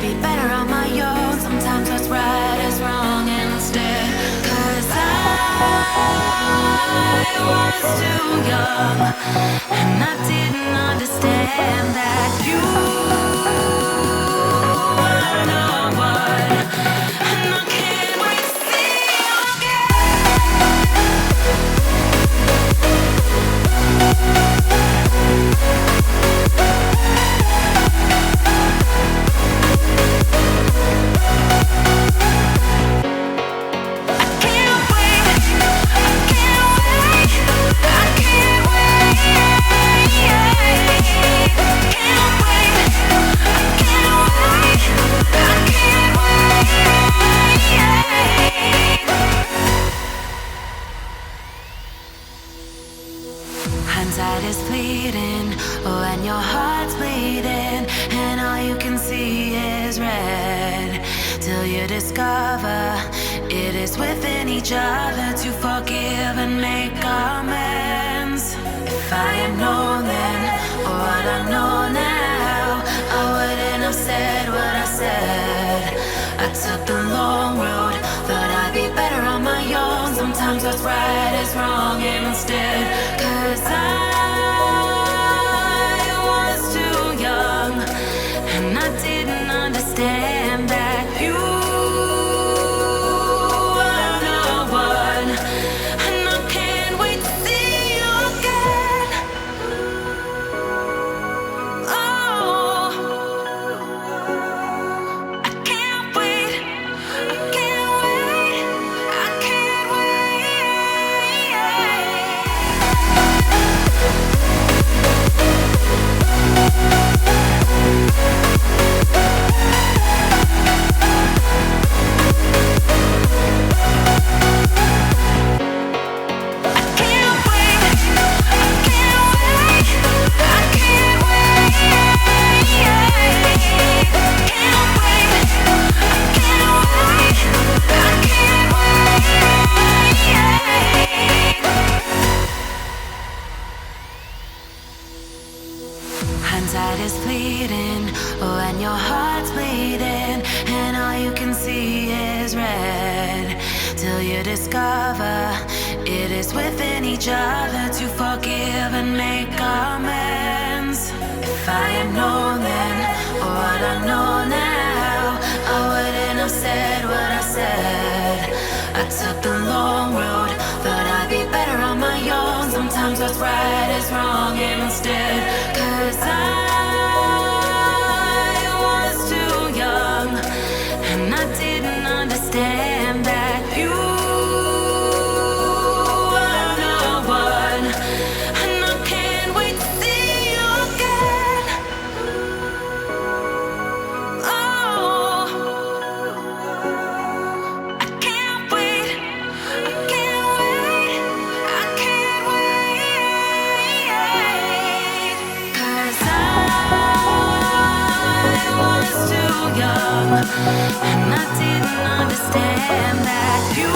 be better on my own. Sometimes what's right is wrong instead. 'Cause I was too young, and I didn't understand that you were no one. And I can't wait to see you hindsight is fleeting, oh, and your heart's bleeding, and all you can see is red, till you discover it is within each other to forgive and make amends. If I had known then, or what I know now, I wouldn't have said what I said. I took the long road, thought I'd be better on my own. Sometimes what's right is wrong instead. 'Cause I was too young, and I didn't understand that you were no one. And I can't wait to see you again. Oh, I can't wait, I can't wait, I can't wait. Hindsight is fleeting, oh, and your heart's bleeding, and all you can see is red, till you discover it is within each other to forgive and make amends. If I had known then, or what I know now, I wouldn't have said what I said. I took the long road, thought I'd be better on my own. Sometimes what's right is wrong instead. 'Cause I was too young, and I didn't understand that you were no one. And I can't wait to see you again. Oh, I can't wait, I can't wait, I can't wait. 'Cause I was too young, and I didn't understand that you